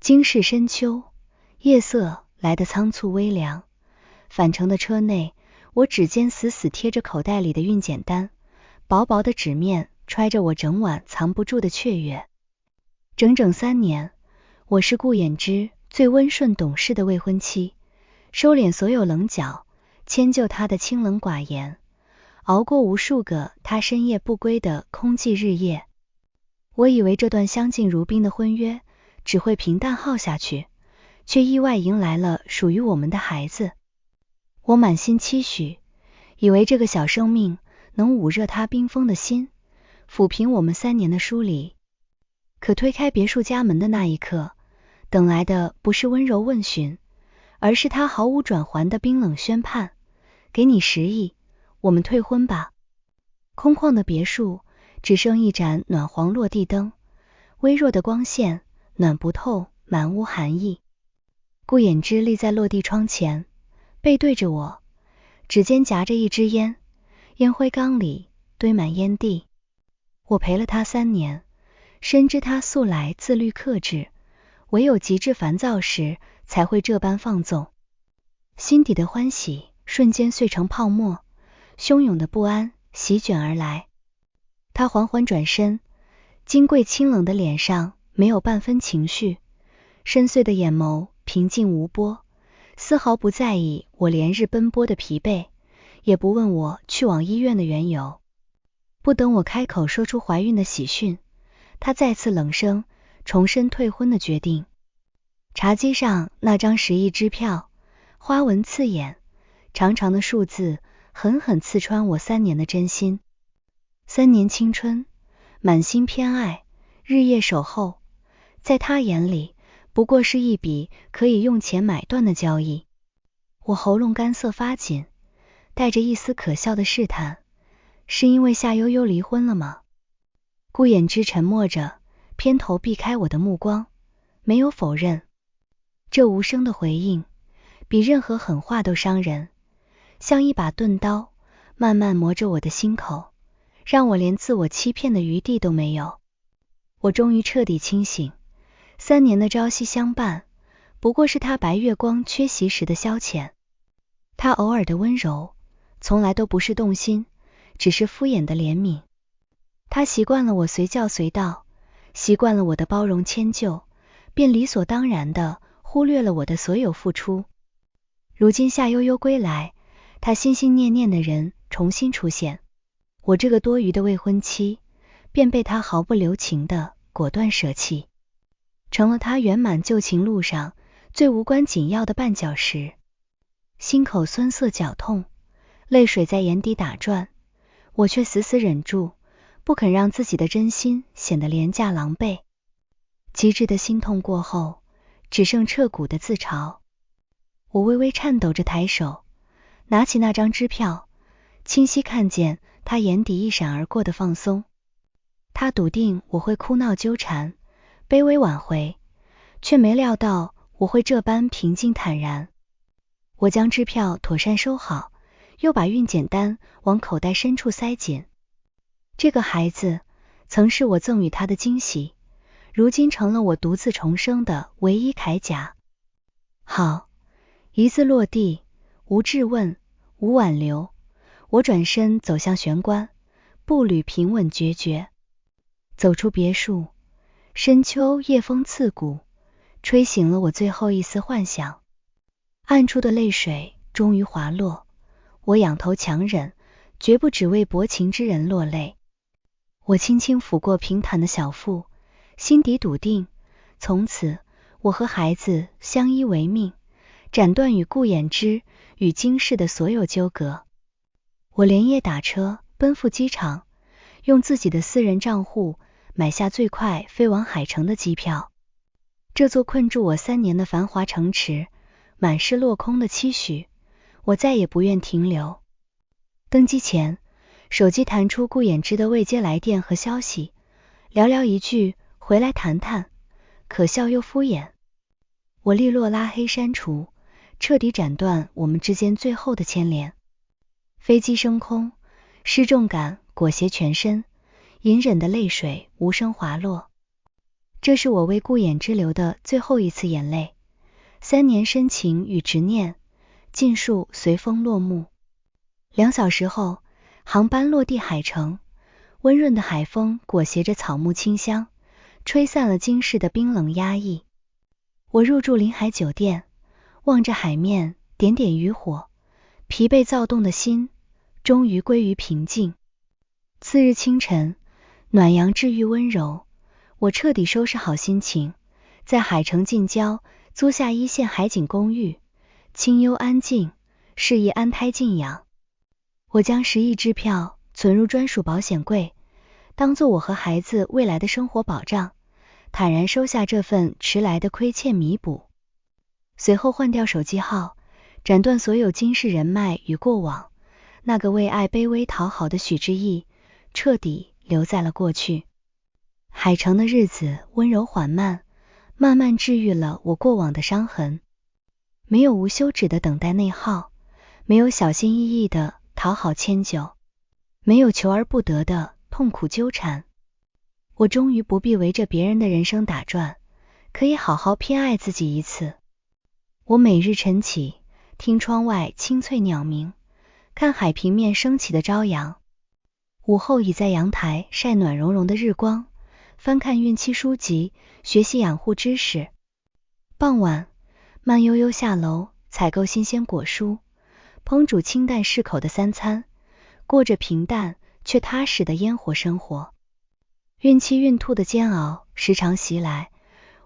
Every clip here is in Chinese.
经世深秋，夜色来得仓促微凉。返程的车内，我指尖死死贴着口袋里的运检单，薄薄的纸面揣着我整晚藏不住的雀跃。整整3年，我是顾衍之最温顺懂事的未婚妻，收敛所有棱角，迁就他的清冷寡言，熬过无数个他深夜不归的空寂日夜。我以为这段相敬如宾的婚约只会平淡耗下去，却意外迎来了属于我们的孩子。我满心期许，以为这个小生命能捂热他冰封的心，抚平我们3年的疏离。可推开别墅家门的那一刻，等来的不是温柔问询，而是他毫无转圜的冰冷宣判：给你10亿，我们退婚吧。空旷的别墅只剩一盏暖黄落地灯，微弱的光线暖不透满屋寒意。顾衍之立在落地窗前，背对着我，指尖夹着一支烟，烟灰缸里堆满烟蒂。我陪了他3年，深知他素来自律克制，唯有极致烦躁时才会这般放纵。心底的欢喜瞬间碎成泡沫，汹涌的不安席卷而来。他缓缓转身，金贵清冷的脸上没有半分情绪，深邃的眼眸平静无波，丝毫不在意我连日奔波的疲惫，也不问我去往医院的缘由。不等我开口说出怀孕的喜讯，他再次冷声重申退婚的决定。茶几上那张10亿支票，花纹刺眼，长长的数字狠狠刺穿我3年的真心。3年青春，满心偏爱，日夜守候，在他眼里不过是一笔可以用钱买断的交易。我喉咙干涩发紧，带着一丝可笑的试探：是因为夏悠悠离婚了吗？顾衍之沉默着，偏头避开我的目光，没有否认。这无声的回应比任何狠话都伤人，像一把钝刀，慢慢磨着我的心口，让我连自我欺骗的余地都没有。我终于彻底清醒，3年的朝夕相伴，不过是他白月光缺席时的消遣。他偶尔的温柔，从来都不是动心，只是敷衍的怜悯。他习惯了我随叫随到，习惯了我的包容迁就，便理所当然地忽略了我的所有付出。如今夏悠悠归来，他心心念念的人重新出现，我这个多余的未婚妻便被他毫不留情地果断舍弃，成了他圆满旧情路上最无关紧要的绊脚石。心口酸涩绞痛，泪水在眼底打转，我却死死忍住，不肯让自己的真心显得廉价狼狈。极致的心痛过后，只剩彻骨的自嘲。我微微颤抖着抬手，拿起那张支票，清晰看见他眼底一闪而过的放松。他笃定我会哭闹纠缠，卑微挽回，却没料到我会这般平静坦然。我将支票妥善收好，又把运检单往口袋深处塞紧。这个孩子曾是我赠予他的惊喜，如今成了我独自重生的唯一铠甲。好，一字落地，无质问，无挽留。我转身走向玄关，步履平稳决绝。走出别墅，深秋夜风刺骨，吹醒了我最后一丝幻想。暗处的泪水终于滑落，我仰头强忍，绝不只为薄情之人落泪。我轻轻抚过平坦的小腹，心底笃定，从此我和孩子相依为命，斩断与顾衍之与经世的所有纠葛。我连夜打车奔赴机场，用自己的私人账户买下最快飞往海城的机票。这座困住我3年的繁华城池，满是落空的期许，我再也不愿停留。登机前，手机弹出顾衍之的未接来电和消息，寥寥一句回来谈谈，可笑又敷衍。我利落拉黑删除，彻底斩断我们之间最后的牵连。飞机升空，失重感裹挟全身，隐忍的泪水无声滑落。这是我为顾衍之流的最后一次眼泪。3年深情与执念，尽数随风落幕。2小时后，航班落地海城，温润的海风裹挟着草木清香，吹散了京市的冰冷压抑。我入住临海酒店，望着海面点点渔火，疲惫躁动的心终于归于平静。次日清晨，暖阳治愈温柔，我彻底收拾好心情，在海城近郊租下1线海景公寓，清幽安静，适宜安胎静养。我将10亿支票存入专属保险柜，当做我和孩子未来的生活保障，坦然收下这份迟来的亏欠弥补。随后换掉手机号，斩断所有今世人脉与过往，那个为爱卑微讨好的许知意彻底留在了过去。海城的日子温柔缓慢，慢慢治愈了我过往的伤痕。没有无休止的等待内耗，没有小心翼翼的讨好迁就，没有求而不得的痛苦纠缠。我终于不必围着别人的人生打转，可以好好偏爱自己一次。我每日晨起，听窗外清脆鸟鸣，看海平面升起的朝阳。午后倚在阳台晒暖融融的日光，翻看孕期书籍，学习养护知识。傍晚，慢悠悠下楼采购新鲜果蔬，烹煮清淡适口的3餐，过着平淡却踏实的烟火生活。孕期孕吐的煎熬时常袭来，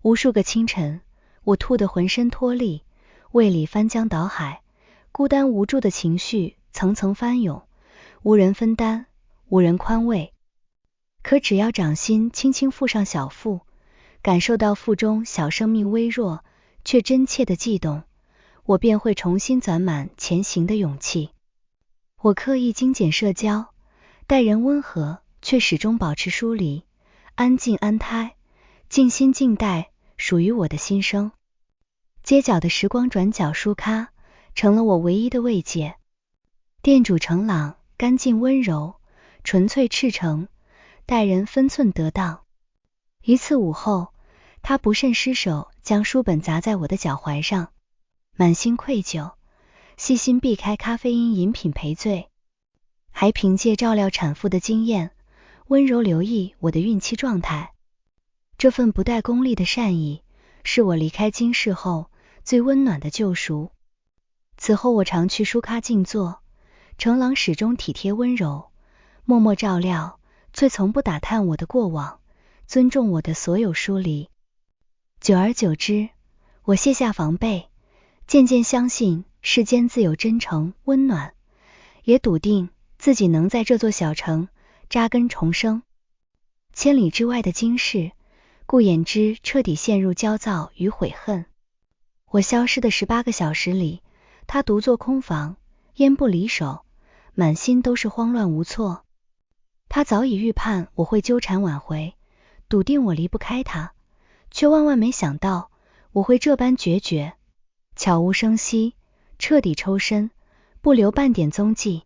无数个清晨，我吐得浑身脱力，胃里翻江倒海，孤单无助的情绪层层翻涌，无人分担，无人宽慰。可只要掌心轻轻覆上小腹，感受到腹中小生命微弱却真切的悸动，我便会重新攒满前行的勇气。我刻意精简社交，待人温和，却始终保持疏离，安静安胎，静心静待属于我的新生。街角的时光转角书咖成了我唯一的慰藉。店主程朗干净温柔，纯粹赤诚，待人分寸得当。一次午后，他不慎失手将书本砸在我的脚踝上，满心愧疚，细心避开咖啡因饮品赔罪，还凭借照料产妇的经验，温柔留意我的孕期状态。这份不带功利的善意，是我离开京市后最温暖的救赎。此后我常去书咖静坐，程朗始终体贴温柔，默默照料，却从不打探我的过往，尊重我的所有疏离。久而久之，我卸下防备，渐渐相信世间自有真诚温暖，也笃定自己能在这座小城扎根重生。千里之外的京市，顾衍之彻底陷入焦躁与悔恨。我消失的18个小时里，他独坐空房，烟不离手，满心都是慌乱无措。他早已预判我会纠缠挽回，笃定我离不开他，却万万没想到我会这般决绝，悄无声息，彻底抽身，不留半点踪迹。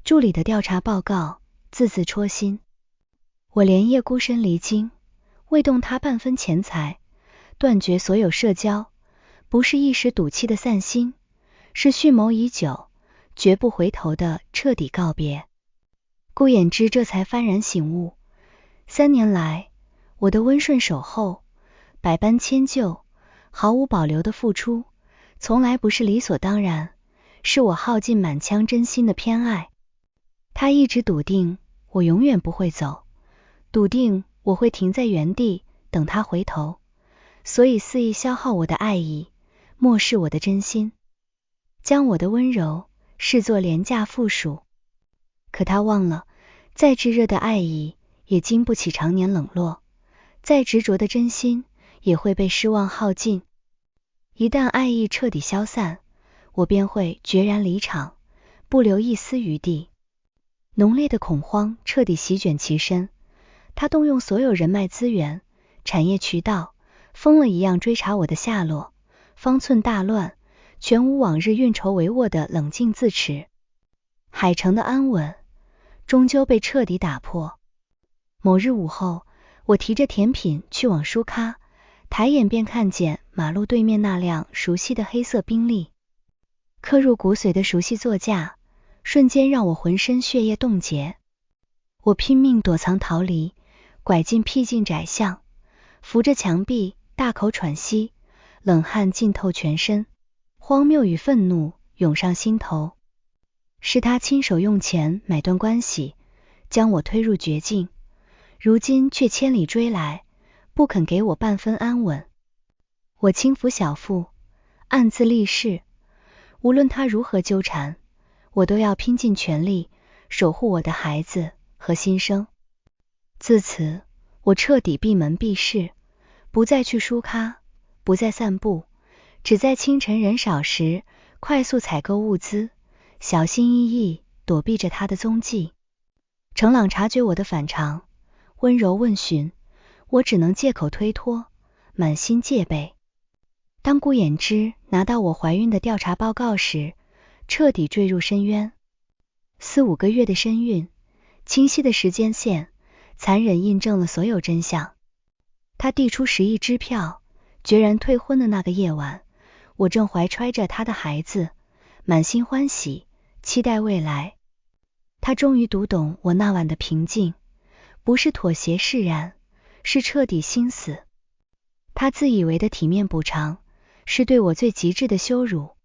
助理的调查报告字字戳心。我连夜孤身离京，未动他半分钱财，断绝所有社交，不是一时赌气的散心，是蓄谋已久，绝不回头的彻底告别。顾衍之这才幡然醒悟，3年来，我的温顺守候，百般迁就，毫无保留的付出，从来不是理所当然，是我耗尽满腔真心的偏爱。他一直笃定我永远不会走，笃定我会停在原地等他回头，所以肆意消耗我的爱意，漠视我的真心，将我的温柔视作廉价附属。可他忘了，再炙热的爱意也经不起常年冷落，再执着的真心也会被失望耗尽。一旦爱意彻底消散，我便会决然离场，不留一丝余地。浓烈的恐慌彻底席卷其身，他动用所有人脉资源、产业渠道，疯了一样追查我的下落，方寸大乱，全无往日运筹帷幄的冷静自持。海城的安稳终究被彻底打破。某日午后，我提着甜品去往书咖，抬眼便看见马路对面那辆熟悉的黑色宾利，刻入骨髓的熟悉座驾，瞬间让我浑身血液冻结。我拼命躲藏逃离，拐进僻静窄巷，扶着墙壁大口喘息，冷汗浸透全身，荒谬与愤怒涌上心头。是他亲手用钱买断关系，将我推入绝境，如今却千里追来，不肯给我半分安稳。我轻抚小腹，暗自立誓，无论他如何纠缠，我都要拼尽全力守护我的孩子和新生。自此，我彻底闭门闭室，不再去书咖，不再散步，只在清晨人少时快速采购物资，小心翼翼躲避着他的踪迹。程朗察觉我的反常，温柔问询，我只能借口推脱，满心戒备。当顾衍之拿到我怀孕的调查报告时，彻底坠入深渊。4-5个月的身孕，清晰的时间线，残忍印证了所有真相。他递出10亿支票，决然退婚的那个夜晚，我正怀揣着他的孩子，满心欢喜，期待未来。他终于读懂我那晚的平静，不是妥协释然，是彻底心死。他自以为的体面补偿，是对我最极致的羞辱。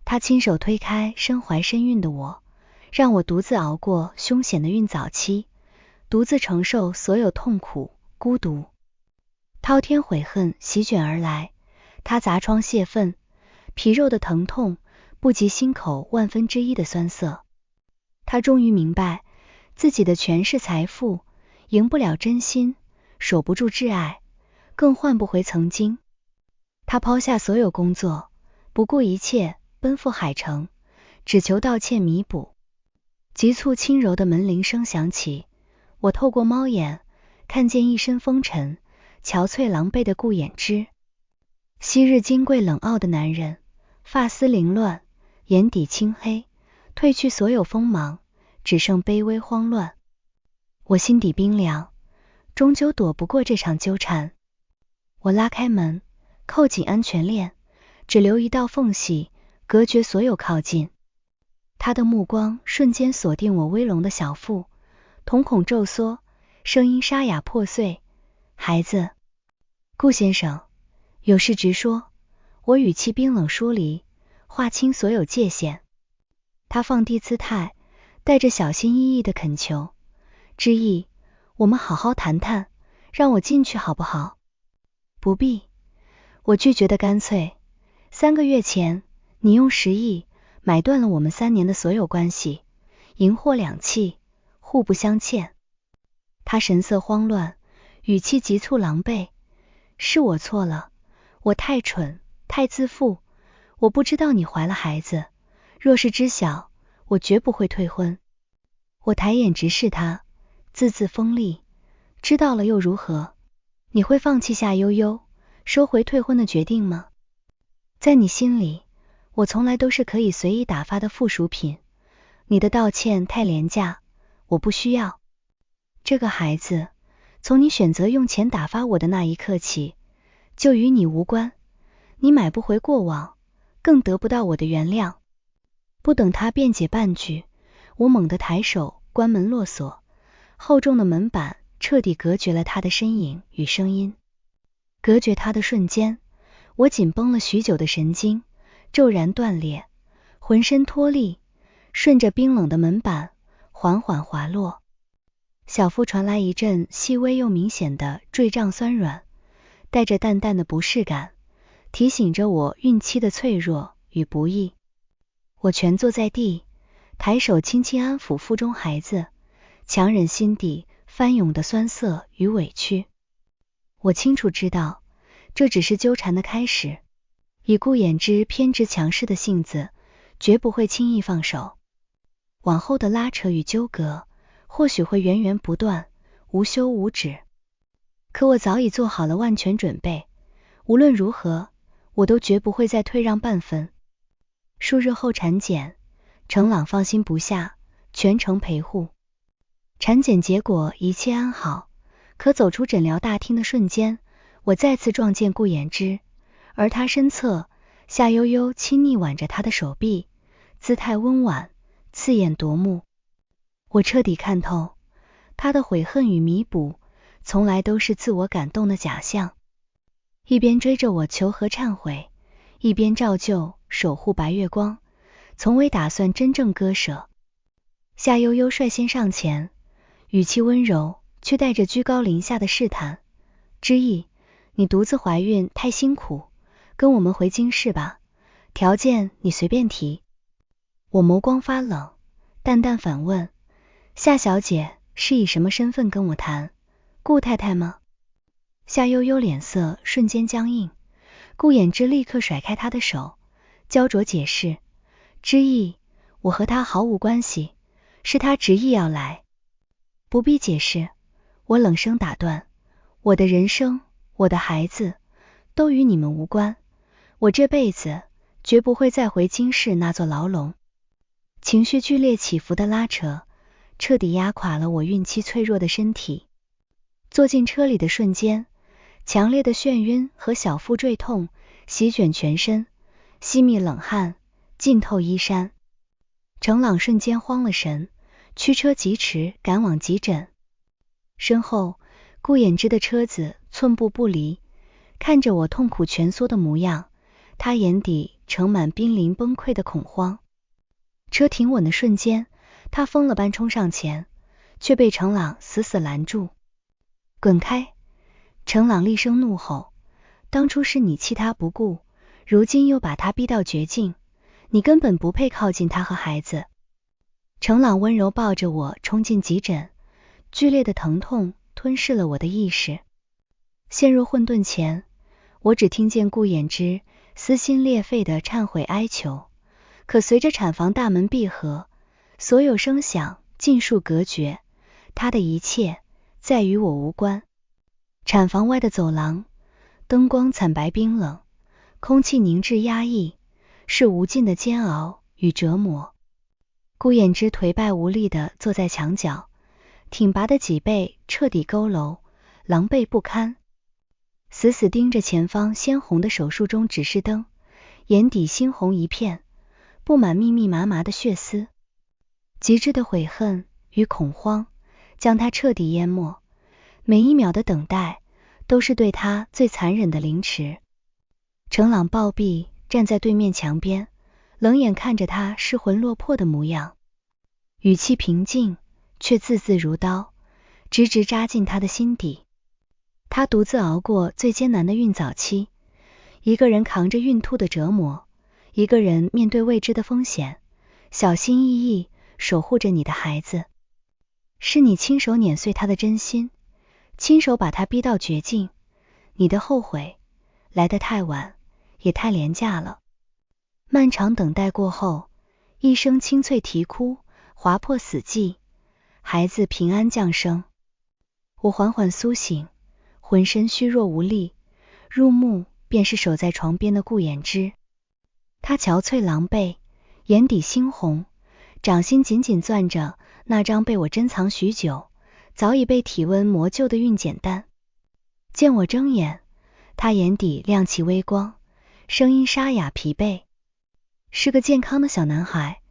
他亲手推开身怀身孕的我，让我独自熬过凶险的孕早期，独自承受所有痛苦、孤独。滔天悔恨席卷而来，他砸疮泄愤，皮肉的疼痛不及心口1/1000的酸涩。他终于明白，自己的权势财富赢不了真心，守不住挚爱，更换不回曾经。他抛下所有工作，不顾一切奔赴海城，只求道歉弥补。急促轻柔的门铃声响起，我透过猫眼看见一身风尘、憔悴狼狈的顾衍之。昔日金贵冷傲的男人，发丝凌乱，眼底青黑，褪去所有锋芒，只剩卑微慌乱。我心底冰凉，终究躲不过这场纠缠。我拉开门，扣紧安全链，只留一道缝隙，隔绝所有靠近。他的目光瞬间锁定我微隆的小腹，瞳孔骤缩，声音沙哑破碎：孩子。顾先生，有事直说。我语气冰冷疏离，划清所有界限。他放低姿态，带着小心翼翼的恳求：之意，我们好好谈谈，让我进去好不好？不必。我拒绝的干脆。3个月前，你用10亿买断了我们3年的所有关系，银货两讫，互不相欠。他神色慌乱，语气急促狼狈：是我错了，我太蠢，太自负，我不知道你怀了孩子，若是知晓，我绝不会退婚。我抬眼直视他，字字锋利：知道了又如何？你会放弃夏悠悠，收回退婚的决定吗？在你心里，我从来都是可以随意打发的附属品，你的道歉太廉价，我不需要。这个孩子，从你选择用钱打发我的那一刻起，就与你无关，你买不回过往，更得不到我的原谅。不等他辩解半句，我猛地抬手关门落锁，厚重的门板彻底隔绝了他的身影与声音。隔绝他的瞬间，我紧绷了许久的神经骤然断裂，浑身脱力，顺着冰冷的门板缓缓滑落。小腹传来一阵细微又明显的坠胀酸软，带着淡淡的不适感，提醒着我孕期的脆弱与不易。我蜷坐在地，抬手轻轻安抚腹中孩子，强忍心底翻涌的酸涩与委屈。我清楚知道，这只是纠缠的开始，以顾衍之偏执强势的性子，绝不会轻易放手。往后的拉扯与纠葛，或许会源源不断，无休无止。可我早已做好了万全准备，无论如何，我都绝不会再退让半分。数日后产检，程朗放心不下，全程陪护。产检结果一切安好，可走出诊疗大厅的瞬间，我再次撞见顾衍之，而他身侧，夏悠悠亲昵挽着他的手臂，姿态温婉，刺眼夺目。我彻底看透，他的悔恨与弥补，从来都是自我感动的假象。一边追着我求和忏悔，一边照旧守护白月光，从未打算真正割舍。夏悠悠率先上前，语气温柔，却带着居高临下的试探。之意，你独自怀孕太辛苦，跟我们回京市吧，条件你随便提。我眸光发冷，淡淡反问，夏小姐是以什么身份跟我谈？顾太太吗？夏悠悠脸色瞬间僵硬，顾衍之立刻甩开她的手，焦灼解释，之意，我和他毫无关系，是他执意要来。不必解释，我冷声打断，我的人生，我的孩子，都与你们无关，我这辈子绝不会再回京市那座牢笼。情绪剧烈起伏的拉扯，彻底压垮了我孕期脆弱的身体。坐进车里的瞬间，强烈的眩晕和小腹坠痛席卷全身，细密冷汗浸透衣衫。程朗瞬间慌了神，驱车疾驰赶往急诊。身后顾衍之的车子寸步不离，看着我痛苦蜷缩的模样，他眼底盛满濒临崩溃的恐慌。车停稳的瞬间，他疯了般冲上前，却被程朗死死拦住。滚开！程朗厉声怒吼，当初是你弃他不顾，如今又把他逼到绝境，你根本不配靠近他和孩子。程朗温柔抱着我冲进急诊，剧烈的疼痛吞噬了我的意识。陷入混沌前，我只听见顾衍之撕心裂肺的忏悔哀求，可随着产房大门闭合，所有声响尽数隔绝，他的一切再与我无关。产房外的走廊，灯光惨白冰冷，空气凝滞压抑，是无尽的煎熬与折磨。顾衍之颓败无力地坐在墙角，挺拔的脊背彻底佝偻，狼狈不堪，死死盯着前方鲜红的手术中指示灯，眼底猩红一片，布满密密麻麻的血丝。极致的悔恨与恐慌将他彻底淹没，每一秒的等待都是对他最残忍的凌迟。程朗暴毙站在对面墙边，冷眼看着他失魂落魄的模样，语气平静，却字字如刀，直直扎进他的心底。他独自熬过最艰难的孕早期，一个人扛着孕吐的折磨，一个人面对未知的风险，小心翼翼守护着你的孩子。是你亲手碾碎他的真心，亲手把他逼到绝境，你的后悔来得太晚，也太廉价了。漫长等待过后，一声清脆啼哭划破死寂，孩子平安降生。我缓缓苏醒，浑身虚弱无力，入目便是守在床边的顾衍之。他憔悴狼狈，眼底猩红，掌心紧紧攥着那张被我珍藏许久，早已被体温磨旧的孕检单。见我睁眼，他眼底亮起微光，声音沙哑疲惫。是个健康的小男孩，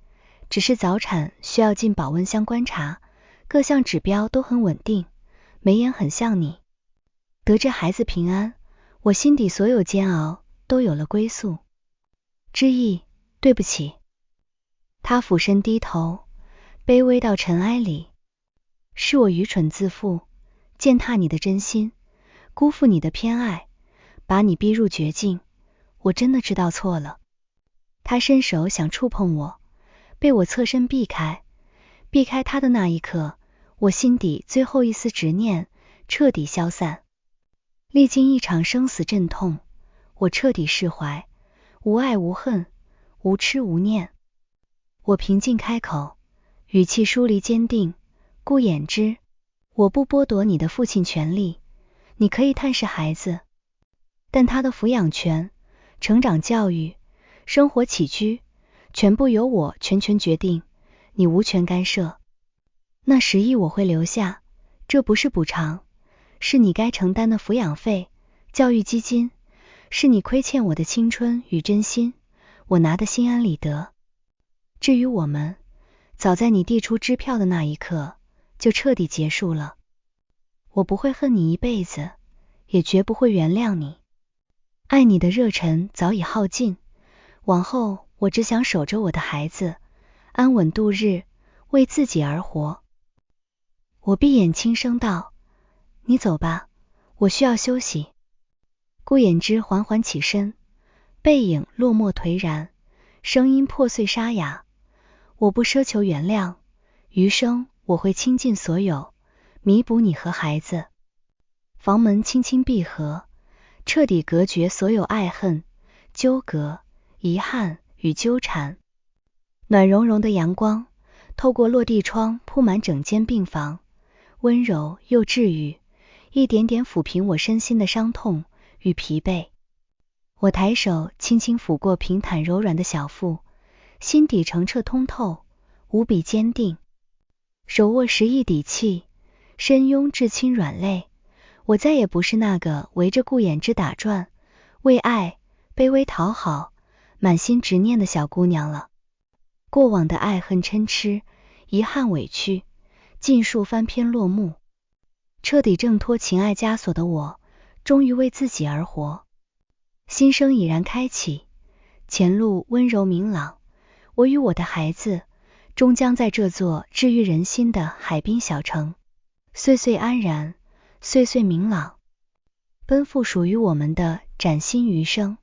只是早产需要进保温箱观察，各项指标都很稳定，眉眼很像你。得知孩子平安，我心底所有煎熬都有了归宿。之意，对不起。他俯身低头，卑微到尘埃里。是我愚蠢自负，践踏你的真心，辜负你的偏爱，把你逼入绝境，我真的知道错了。他伸手想触碰我，被我侧身避开。避开他的那一刻，我心底最后一丝执念彻底消散。历经一场生死阵痛，我彻底释怀，无爱无恨，无痴无念。我平静开口，语气疏离坚定，顾衍之，我不剥夺你的父亲权利，你可以探视孩子，但他的抚养权、成长教育、生活起居，全部由我全权决定，你无权干涉。那10亿我会留下，这不是补偿，是你该承担的抚养费、教育基金，是你亏欠我的青春与真心，我拿得心安理得。至于我们，早在你递出支票的那一刻，就彻底结束了。我不会恨你一辈子，也绝不会原谅你。爱你的热忱早已耗尽，往后我只想守着我的孩子，安稳度日，为自己而活。我闭眼轻声道，你走吧，我需要休息。顾衍之缓缓起身，背影落寞颓然，声音破碎沙哑。我不奢求原谅，余生我会倾尽所有，弥补你和孩子。房门轻轻闭合，彻底隔绝所有爱恨、纠葛、遗憾与纠缠。暖融融的阳光透过落地窗铺满整间病房，温柔又治愈，一点点抚平我身心的伤痛与疲惫。我抬手轻轻抚过平坦柔软的小腹，心底澄澈通透，无比坚定。手握时一底气，深拥至亲软肋。我再也不是那个围着顾衍之打转，为爱卑微讨好，满心执念的小姑娘了。过往的爱恨嗔痴、遗憾委屈，尽数翻篇落幕。彻底挣脱情爱枷锁的我，终于为自己而活。新生已然开启，前路温柔明朗，我与我的孩子终将在这座治愈人心的海滨小城，岁岁安然，岁岁明朗，奔赴属于我们的崭新余生。